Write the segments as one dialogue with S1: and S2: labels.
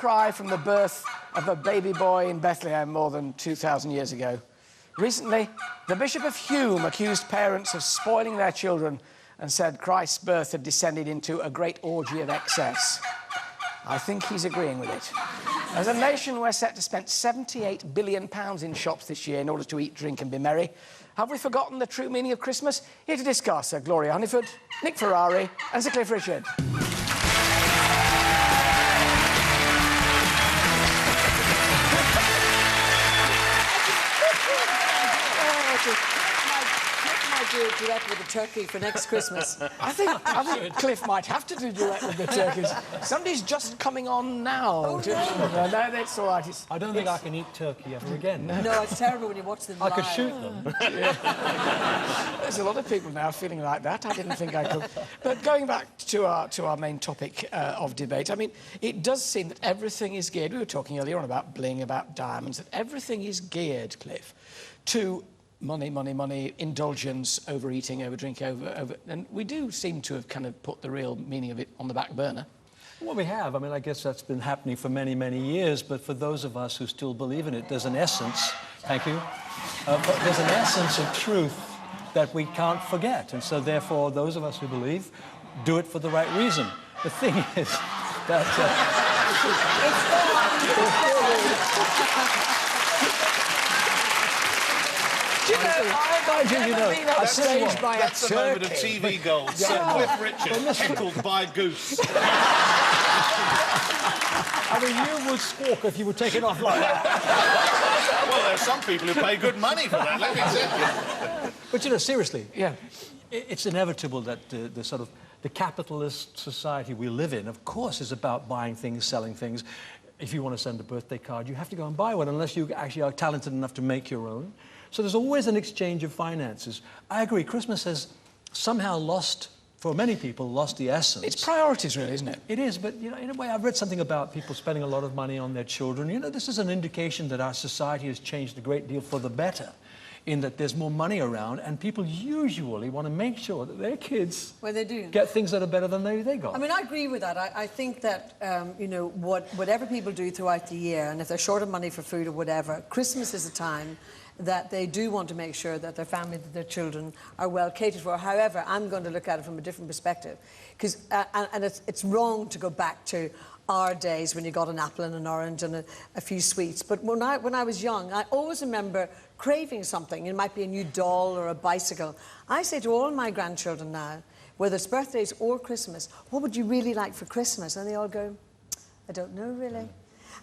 S1: cry from the birth of a baby boy in Bethlehem more than 2,000 years ago. Recently, the Bishop of Hume accused parents of spoiling their children and said Christ's birth had descended into a great orgy of excess. I think he's agreeing with it. As a nation, we're set to spend £78 billion in shops this year in order to eat, drink and be merry. Have we forgotten the true meaning of Christmas? Here to discuss are Gloria Hunniford, Nick Ferrari and Sir Cliff Richard.
S2: Do a duet with the turkey for next Christmas.
S1: I think Cliff might have to do a duet with the turkeys. Somebody's just coming on now.
S2: Oh,
S1: no, that's all right.
S3: I don't think I can eat turkey ever again.
S2: No, it's terrible when you watch them live.
S3: I could shoot them.
S1: There's a lot of people now feeling like that. I didn't think I could. But going back to our main topic of debate, I mean, it does seem that everything is geared. We were talking earlier on about bling, about diamonds, that everything is geared, Cliff, to money, money, money, indulgence, overeating, overdrinking, over... And we do seem to have kind of put the real meaning of it on the back burner.
S3: Well, we have. I mean, I guess that's been happening for many, many years, but for those of us who still believe in it, there's an essence, thank you, but there's an essence of truth that we can't forget. And so, therefore, those of us who believe do it for the right reason. The thing is that...
S4: That's the moment of TV gold. Sir Cliff Richard, heckled by a goose.
S3: I mean, you would squawk if you were taken off like that.
S4: Well, there's some people who pay good money for that, let me tell you.
S3: But, you know, seriously,
S1: yeah,
S3: it's inevitable that the sort of the capitalist society we live in, of course, is about buying things, selling things. If you want to send a birthday card, you have to go and buy one, unless you actually are talented enough to make your own. So there's always an exchange of finances. I agree, Christmas has somehow lost, for many people, lost the essence.
S1: it's priorities, really, isn't it?
S3: It is, but, you know, in a way, I've read something about people spending a lot of money on their children. You know, this is an indication that our society has changed a great deal for the better, in that there's more money around, and people usually want to make sure that their kids get things that are better than they got.
S2: I mean, I agree with that. I think that, you know, whatever people do throughout the year, and if they're short of money for food or whatever, Christmas is a time that they do want to make sure that their family, that their children are well catered for. However, I'm going to look at it from a different perspective, because and it's wrong to go back to our days when you got an apple and an orange and a few sweets. But when I was young, I always remember craving something. It might be a new doll or a bicycle. I say to all my grandchildren now, whether it's birthdays or Christmas, what would you really like for Christmas? And they all go, I don't know, really.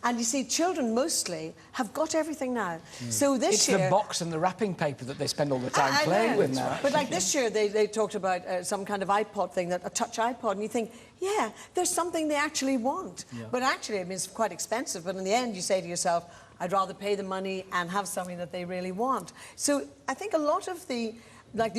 S2: And you see, children mostly have got everything now. So this year...
S1: It's the box and the wrapping paper that they spend all the time playing with now.
S2: But like this year, they talked about some kind of iPod thing, a touch iPod, and you think, yeah, there's something they actually want. Yeah. But actually, I mean, it's quite expensive, but in the end, you say to yourself, I'd rather pay the money and have something that they really want. So I think a lot of the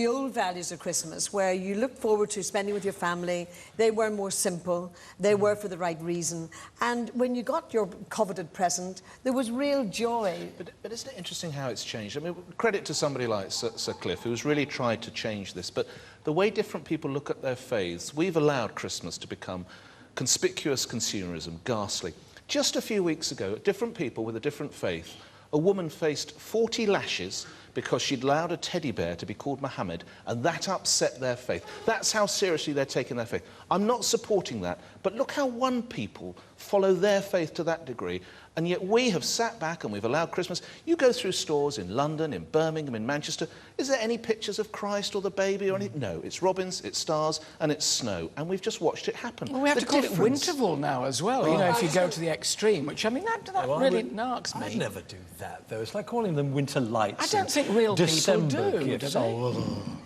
S2: old values of Christmas, where you look forward to spending with your family, they were more simple, they were for the right reason, and when you got your coveted present, there was real joy.
S4: But isn't it interesting how it's changed? I mean, credit to somebody like Sir Cliff, who's really tried to change this, but the way different people look at their faiths, we've allowed Christmas to become conspicuous consumerism, ghastly. Just a few weeks ago, different people with a different faith, a woman faced 40 lashes because she'd allowed a teddy bear to be called Mohammed, and that upset their faith. That's how seriously they're taking their faith. I'm not supporting that, but look how one people follow their faith to that degree, and yet we have sat back and we've allowed Christmas. You go through stores in London, in Birmingham, in Manchester, is there any pictures of Christ or the baby or anything? No, it's robins, it's stars, and it's snow, and we've just watched it happen.
S1: Well, we have to call it Winterval now as well, you know, if you go to the extreme, which, I mean, that really narks me.
S3: I'd never do that, though. It's like calling them winter lights.
S1: I don't think real
S3: December
S1: people do,
S3: gifts.
S1: do they?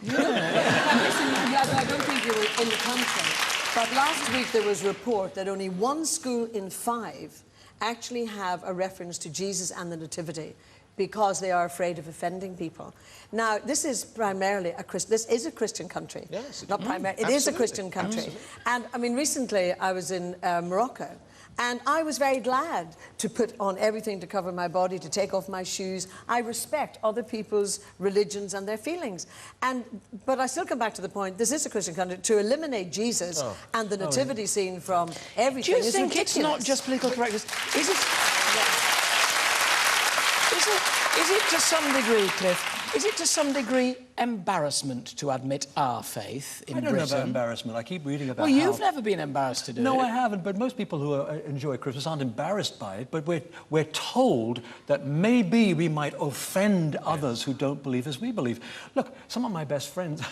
S2: I don't think you were in the country, but last week there was a report that only one school in 5 actually have a reference to Jesus and the Nativity, because they are afraid of offending people. Now, this is primarily this is a Christian country.
S4: Yes,
S2: not primarily. It is a Christian country. Absolutely. And I mean, recently I was in Morocco, And I was very glad to put on everything to cover my body, to take off my shoes. I respect other people's religions and their feelings. But I still come back to the point, this is a Christian country. To eliminate Jesus and the nativity scene from everything
S1: Do you think
S2: ridiculous.
S1: it's not just political correctness? Is it... Is it to some degree, Cliff, is it to some degree embarrassment to admit our faith in Britain?
S3: I don't know about embarrassment. I keep reading about
S1: Well, you've never been embarrassed to do it.
S3: No, I haven't, but most people who enjoy Christmas aren't embarrassed by it, but we're told that maybe we might offend others who don't believe as we believe. Look, some of my best friends...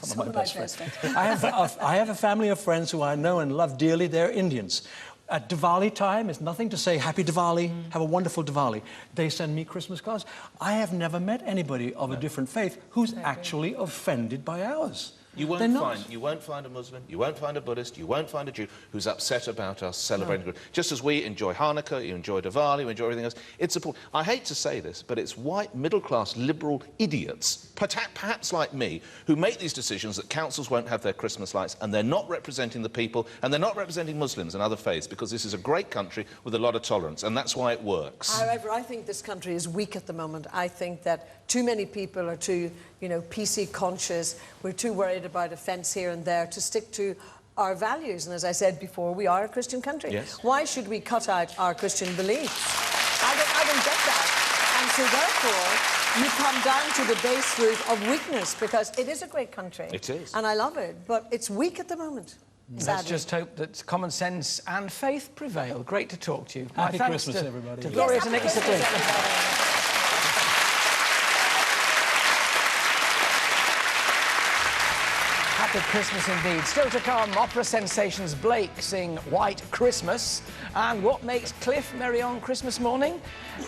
S3: Some of my best friends. I have a family of friends who I know and love dearly. They're Indians. At Diwali time, it's nothing to say Happy Diwali, have a wonderful Diwali. They send me Christmas cards. I have never met anybody of a different faith who's actually offended by ours.
S4: You won't find a Muslim, you won't find a Buddhist, you won't find a Jew who's upset about us celebrating. No. Just as we enjoy Hanukkah, you enjoy Diwali, we enjoy everything else. It's important. I hate to say this, but it's white, middle-class, liberal idiots, perhaps like me, who make these decisions that councils won't have their Christmas lights, and they're not representing the people, and they're not representing Muslims and other faiths, because this is a great country with a lot of tolerance, and that's why it works.
S2: However, I think this country is weak at the moment. I think that too many people are too, PC conscious. We're too worried about offence here and there to stick to our values. And as I said before, we are a Christian country.
S4: Yes.
S2: Why should we cut out our Christian beliefs? I don't get that. And so therefore, you come down to the base root of weakness, because it is a great country.
S4: It is.
S2: And I love it, but it's weak at the moment.
S1: Let's just hope that common sense and faith prevail. Great to talk to you.
S3: Happy Christmas, everybody.
S1: To Gloria and Nicky Sutcliffe. Happy Christmas indeed. Still to come, opera sensations Blake sing White Christmas. And what makes Cliff merry on Christmas morning?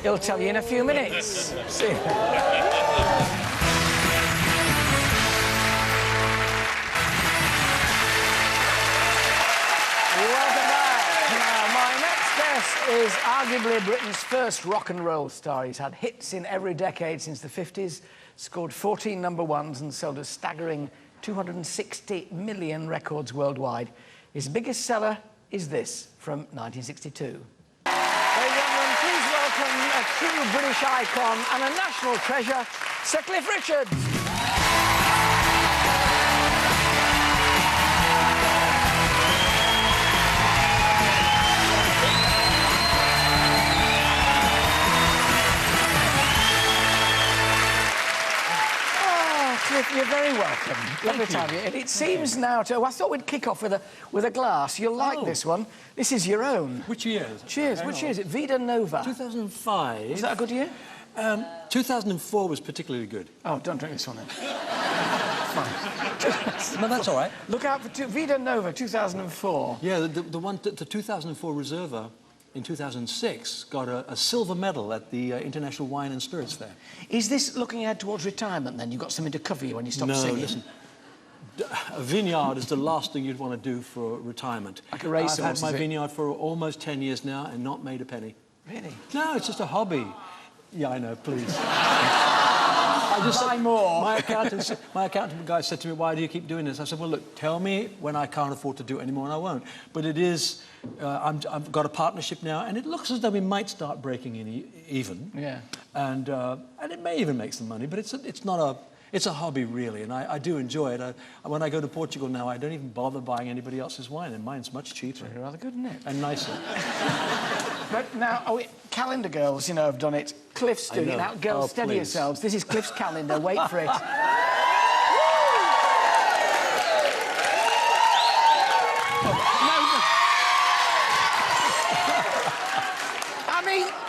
S1: He'll tell you in a few minutes. See you. Welcome back. Now, my next guest is arguably Britain's first rock and roll star. He's had hits in every decade since the 50s, scored 14 number ones and sold a staggering 260 million records worldwide. His biggest seller is this, from 1962. Ladies and gentlemen, please welcome a true British icon and a national treasure, Sir Cliff Richards. Cliff, you're very welcome. Lovely to have you. And it seems now to... I thought we'd kick off with a glass. You'll like this one. This is your own.
S3: Which year is it?
S1: Cheers. Which year is it? Vida Nova.
S3: 2005.
S1: Was that a good year?
S3: 2004 was particularly good.
S1: Oh, don't drink this one then.
S3: No, that's all right.
S1: Look out for Vida Nova, 2004.
S3: Yeah, the 2004 Reserva in 2006 got a silver medal at the International Wine and Spirits Fair.
S1: Is this looking ahead towards retirement then? You've got something to cover you when you stop singing?
S3: No, listen. A vineyard is the last thing you'd want to do for retirement.
S1: Like a racehorse,
S3: I've had my vineyard for almost 10 years now and not made a penny.
S1: Really?
S3: No, it's just a hobby. Yeah, I know, please.
S1: I just buy more.
S3: My accountant guy said to me, why do you keep doing this? I said, well, look, tell me when I can't afford to do it anymore and I won't. But it is, I've got a partnership now and it looks as though we might start breaking in even.
S1: Yeah.
S3: And it may even make some money, but it's a hobby, really, and I do enjoy it. When I go to Portugal now, I don't even bother buying anybody else's wine, and mine's much cheaper.
S1: Very rather good, isn't it?
S3: And nicer.
S1: But now, calendar girls, have done it. Cliff's doing it. Now, girls, steady yourselves. This is Cliff's calendar. Wait for it.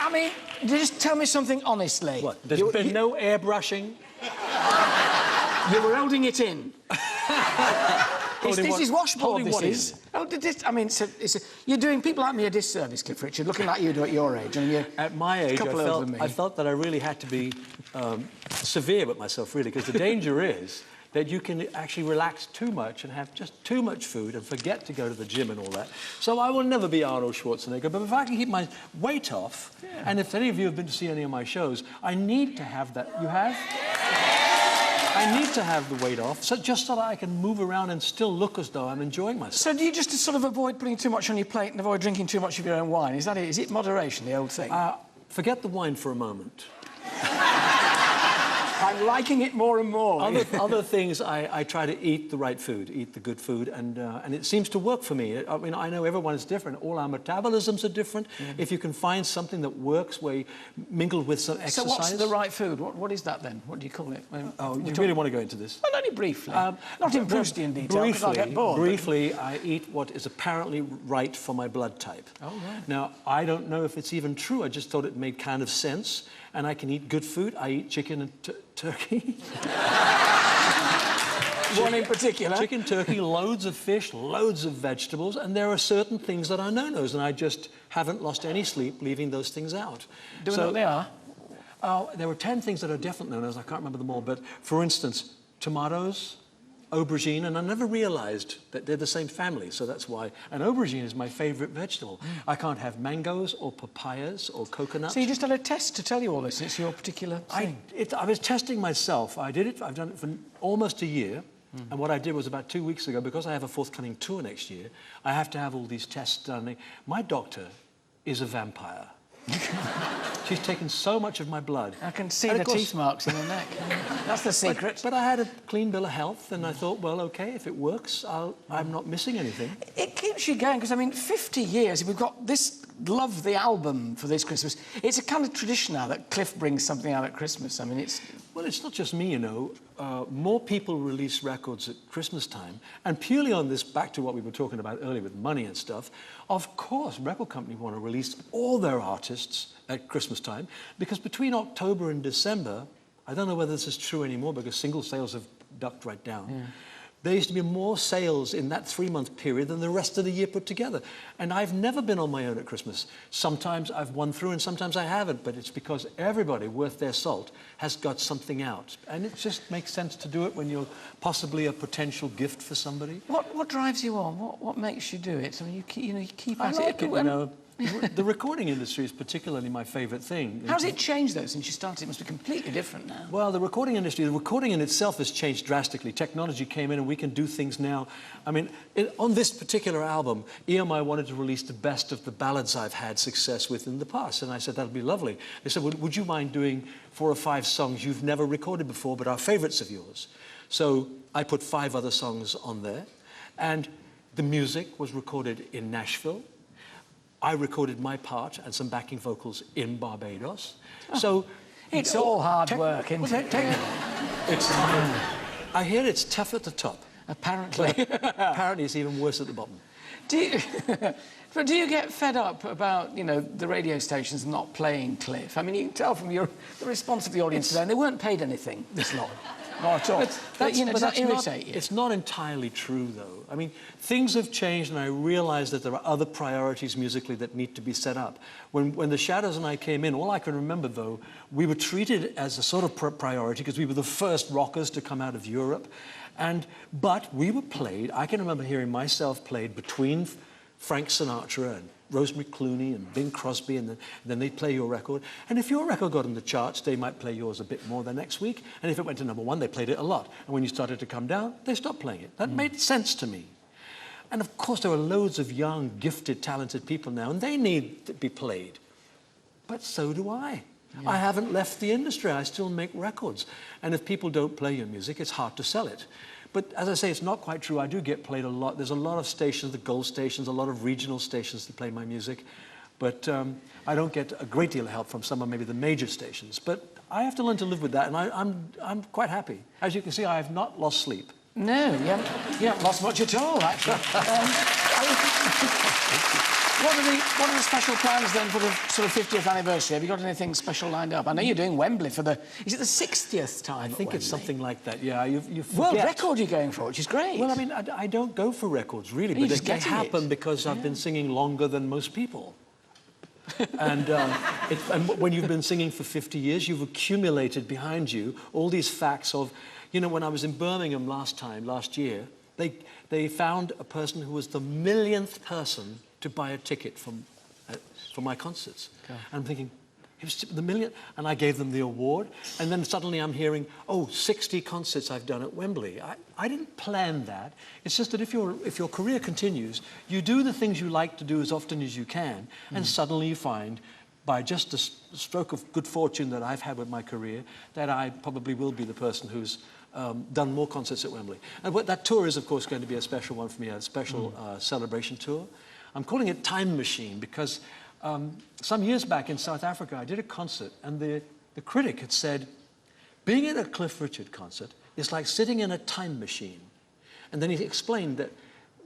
S1: I mean, just tell me something honestly.
S3: What? There's been no airbrushing?
S1: You were holding it in. This is washboard, this is. Oh, I mean, you're doing people like me a disservice, Cliff Richard, looking like you do at your age. And
S3: at my age, I felt that I really had to be severe with myself, really, because the danger is that you can actually relax too much and have just too much food and forget to go to the gym and all that. So I will never be Arnold Schwarzenegger, but if I can keep my weight off, and if any of you have been to see any of my shows, I need to have that. You have? I need to have the weight off, just so that I can move around and still look as though I'm enjoying myself.
S1: So do you just sort of avoid putting too much on your plate and avoid drinking too much of your own wine? Is that it? Is it moderation, the old thing?
S3: Forget the wine for a moment.
S1: I'm liking it more and more.
S3: Other things, I try to eat the right food, eat the good food, and it seems to work for me. I mean, I know everyone is different. All our metabolisms are different. If you can find something that works where you mingle with some exercise...
S1: So what's the right food? What is that then? What do you call it?
S3: Oh, you really want to go into this?
S1: Well, only briefly. Not in Proustian detail, because I'll get bored.
S3: Briefly, I eat what is apparently right for my blood type.
S1: Oh, right.
S3: Now, I don't know if it's even true. I just thought it made kind of sense. And I can eat good food. I eat chicken and turkey.
S1: One in particular?
S3: Chicken, turkey, loads of fish, loads of vegetables, and there are certain things that are no-nos, and I just haven't lost any sleep leaving those things out.
S1: Do we know what they are?
S3: There were 10 things that are definite no-nos. I can't remember them all, but for instance, tomatoes, aubergine, and I never realized that they're the same family, so that's why. And aubergine is my favorite vegetable. I can't have mangoes or papayas or coconuts.
S1: So you just had a test to tell you all this, it's your particular thing?
S3: I was testing myself. I've done it for almost a year. And what I did was about 2 weeks ago, because I have a forthcoming tour next year, I have to have all these tests done. My doctor is a vampire. She's taken so much of my blood.
S1: I can see the teeth marks in her neck. That's the secret.
S3: But I had a clean bill of health, and I thought, well, OK, if it works, I'm not missing anything. It
S1: keeps you going, because, I mean, 50 years, we've got this Love the album for this Christmas. It's a kind of tradition now that Cliff brings something out at Christmas. I mean, it's...
S3: Well, it's not just me, you know. More people release records at Christmas time, and purely on this, back to what we were talking about earlier with money and stuff, of course, record companies want to release all their artists at Christmas time, because between October and December, I don't know whether this is true anymore because single sales have ducked right down. Yeah. There used to be more sales in that 3-month period than the rest of the year put together. And I've never been on my own at Christmas. Sometimes I've won through and sometimes I haven't, but it's because everybody worth their salt has got something out. And it just makes sense to do it when you're possibly a potential gift for somebody.
S1: What drives you on? What makes you do it? I mean, you keep at
S3: it, you know. The recording industry is particularly my favourite thing.
S1: How's it changed, though, since you started? It must be completely different now.
S3: Well, the recording in itself has changed drastically. Technology came in and we can do things now. I mean, on this particular album, EMI wanted to release the best of the ballads I've had success with in the past. And I said, that'd be lovely. They said, well, would you mind doing 4 or 5 songs you've never recorded before but are favourites of yours? So I put 5 other songs on there. And the music was recorded in Nashville. I recorded my part and some backing vocals in Barbados. Oh, so
S1: it's all hard work, isn't it?
S3: I hear it's tough at the top.
S1: Apparently.
S3: Apparently it's even worse at the bottom.
S1: But do you get fed up about, you know, the radio stations not playing Cliff? I mean, you can tell from the response of the audience today, and they weren't paid anything this lot. Not at all. Does that irritate you?
S3: It's not entirely true, though. I mean, things have changed, and I realise that there are other priorities musically that need to be set up. When the Shadows and I came in, all I can remember, though, we were treated as a sort of priority because we were the first rockers to come out of Europe. But we were played, I can remember hearing myself played between Frank Sinatra and Rosemary Clooney and Bing Crosby, and then they'd play your record. And if your record got on the charts, they might play yours a bit more the next week. And if it went to #1, they played it a lot. And when you started to come down, they stopped playing it. That made sense to me. And of course, there are loads of young, gifted, talented people now, and they need to be played. But so do I. Yeah. I haven't left the industry. I still make records. And if people don't play your music, it's hard to sell it. But as I say, it's not quite true. I do get played a lot. There's a lot of stations, the Gold stations, a lot of regional stations that play my music. But I don't get a great deal of help from some of maybe the major stations. But I have to learn to live with that, and I'm quite happy. As you can see, I have not lost sleep.
S1: No, you haven't lost much at all, actually. What are the special plans then for the sort of 50th anniversary? Have you got anything special lined up? I know you're doing Wembley for the... Is it the 60th time?
S3: I think it's something like that, yeah. You forget.
S1: World record you're going for, which is great.
S3: Well, I mean, I don't go for records, really, but they happen because I've been singing longer than most people. And when you've been singing for 50 years, you've accumulated behind you all these facts of... You know, when I was in Birmingham last year, they found a person who was the millionth person to buy a ticket for my concerts. Okay. And I'm thinking, It was the million, and I gave them the award. And then suddenly I'm hearing, oh, 60 concerts I've done at Wembley. I didn't plan that. It's just that if your career continues, you do the things you like to do as often as you can, and suddenly you find, by just a stroke of good fortune that I've had with my career, that I probably will be the person who's done more concerts at Wembley. And that tour is, of course, going to be a special one for me, a special celebration tour. I'm calling it Time Machine because some years back in South Africa, I did a concert, and the critic had said, being at a Cliff Richard concert is like sitting in a time machine. And then he explained that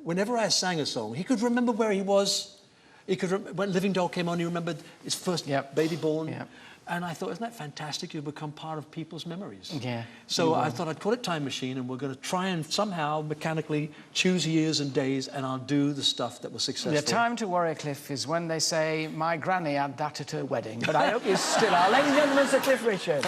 S3: whenever I sang a song, he could remember where he was. He could when Living Doll came on, he remembered his first baby born. Yep. And I thought, isn't that fantastic? You become part of people's memories.
S1: Yeah.
S3: So I thought I'd call it Time Machine, and we're going to try and somehow mechanically choose years and days, and I'll do the stuff that was successful.
S1: The time to worry, Cliff, is when they say, my granny had that at her wedding. But I hope you still are. Ladies and gentlemen, Sir Cliff Richard.